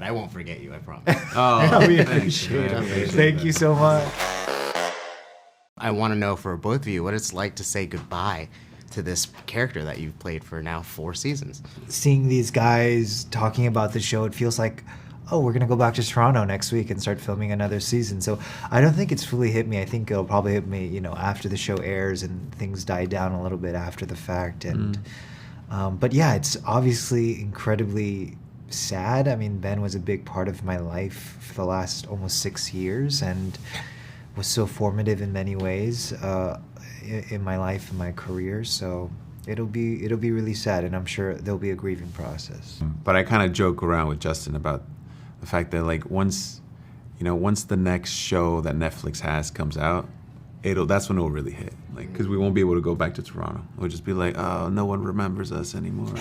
I won't forget you, I promise. Oh, we appreciate it. Thank you so much. I want to know for both of you what it's like to say goodbye to this character that you've played for now 4 seasons. Seeing these guys talking about the show, it feels like, oh, we're going to go back to Toronto next week and start filming another season. So I don't think it's fully hit me. I think it'll probably hit me, after the show airs and things die down a little bit after the fact. And but yeah, it's obviously incredibly sad. I mean, Ben was a big part of my life for the last almost 6 years and was so formative in many ways in my life and my career. So it'll be really sad, and I'm sure there'll be a grieving process. But I kind of joke around with Justin about the fact that like once the next show that Netflix has comes out, that's when it'll really hit. Like, because we won't be able to go back to Toronto. We'll just be like, oh, no one remembers us anymore.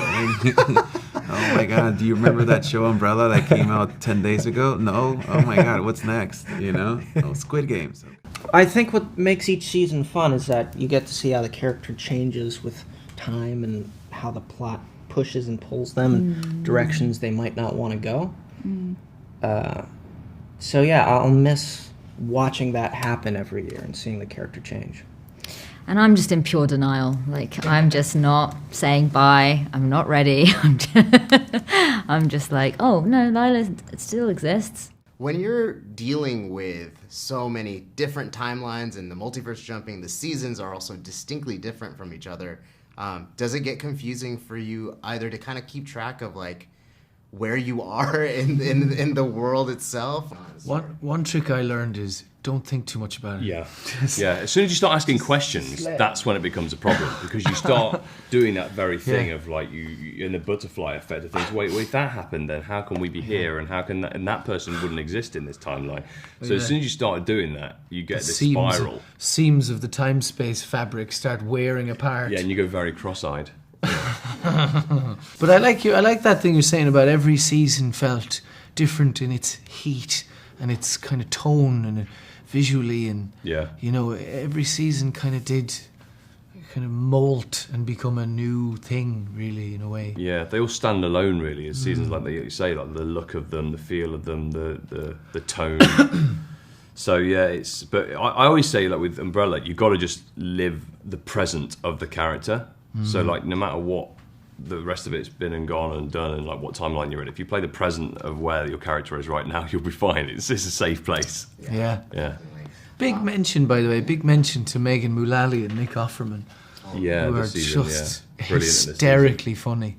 Oh my God, do you remember that show Umbrella that came out 10 days ago? No? Oh my God, what's next? Oh, Squid Games. I think what makes each season fun is that you get to see how the character changes with time and how the plot pushes and pulls them in directions they might not want to go. So yeah, I'll miss watching that happen every year and seeing the character change. And I'm just in pure denial. Like, I'm just not saying bye. I'm not ready. I'm just like, oh, no, Lila still exists. When you're dealing with so many different timelines and the multiverse jumping, the seasons are also distinctly different from each other. Does it get confusing for you either to kind of keep track of, like, where you are in the world itself? One trick I learned is don't think too much about it. Yeah. As soon as you start asking questions, that's when it becomes a problem, because you start doing that very thing of like you in the butterfly effect of things. Wait, if that happened, then how can we be here? And how can that person wouldn't exist in this timeline? So as soon as you start doing that, you get this spiral. Seams of the time-space fabric start wearing apart. Yeah, and you go very cross-eyed. But I like that thing you're saying about every season felt different in its heat and its kind of tone and visually, and every season kind of molt and become a new thing, really, in a way. Yeah, they all stand alone really as seasons, like you say, like the look of them, the feel of them, the tone. So yeah, but I always say, like with Umbrella, you've got to just live the present of the character. So like no matter what the rest of it's been and gone and done and like what timeline you're in, if you play the present of where your character is right now, you'll be fine. It's a safe place. Yeah. Big Wow. mention, by the way, to Megan Mullally and Nick Offerman. Yeah, who are season, just brilliant hysterically funny.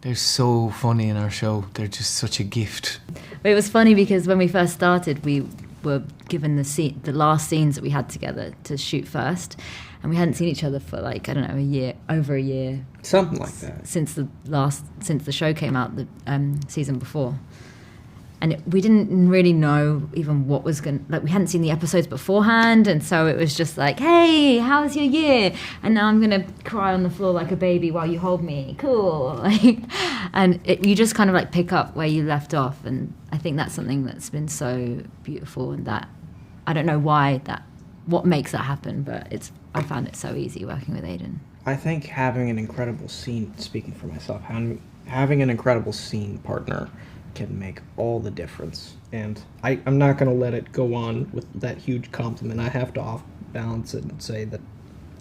They're so funny in our show. They're just such a gift. But it was funny because when we first started, we were given the last scenes that we had together to shoot first, and we hadn't seen each other for like, I don't know, over a year. Something like that. Since the show came out the season before. And we didn't really know even what was going to... Like, we hadn't seen the episodes beforehand, and so it was just like, hey, how's your year? And now I'm going to cry on the floor like a baby while you hold me. Cool. And you just kind of, like, pick up where you left off, and I think that's something that's been so beautiful, and that... I don't know what makes that happen, but I found it so easy working with Aidan. I think having an incredible scene, speaking for myself, having an incredible scene partner can make all the difference. And I'm not going to let it go on with that huge compliment. I have to off-balance it and say that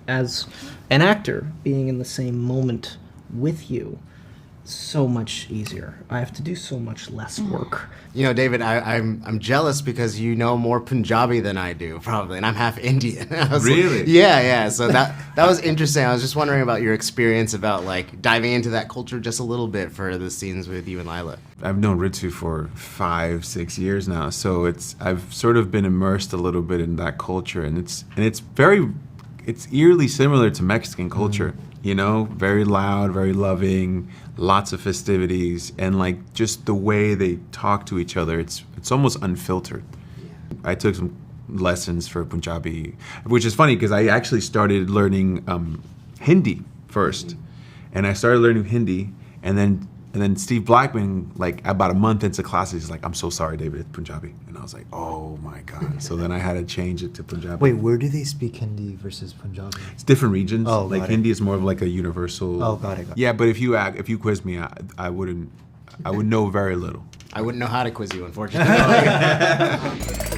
as an actor, being in the same moment with you, so much easier. I have to do so much less work. David, I'm jealous because you know more Punjabi than I do, probably, and I'm half Indian. Really? Like, yeah. So that was interesting. I was just wondering about your experience about like diving into that culture just a little bit for the scenes with you and Lila. I've known Ritu for 5-6 years now, so I've sort of been immersed a little bit in that culture, and it's eerily similar to Mexican culture. Very loud, very loving, lots of festivities, and like just the way they talk to each other, it's almost unfiltered. I took some lessons for Punjabi, which is funny because I actually started learning Hindi first, and I started learning Hindi, and then Steve Blackman, like about a month into classes, he's like, "I'm so sorry, David, it's Punjabi," and I was like, "Oh my God!" So then I had to change it to Punjabi. Wait, where do they speak Hindi versus Punjabi? It's different regions. Oh, like Hindi is more of like a universal. Oh, got it. Yeah, but if you quiz me, I would know very little. I wouldn't know how to quiz you, unfortunately.